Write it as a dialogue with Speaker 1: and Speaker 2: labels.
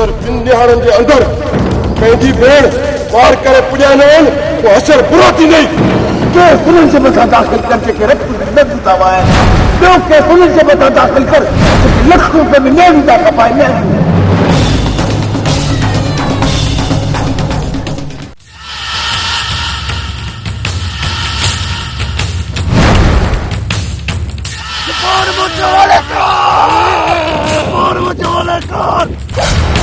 Speaker 1: अगर ॿिनि ॾियारनि जे अंदरि पंहिंजी भेण वार करे पुॼाए न वञ पोइ असर बुरो थींदई।
Speaker 2: केस उन्हनि जे मथां दाख़िल कर जेके रक्त में नंढ था वहनि। ॿियो केस उन्हनि जे मथां दाख़िल कर जेके लख रुपए में नियाणी था खपाइनि।
Speaker 1: Por mucho vale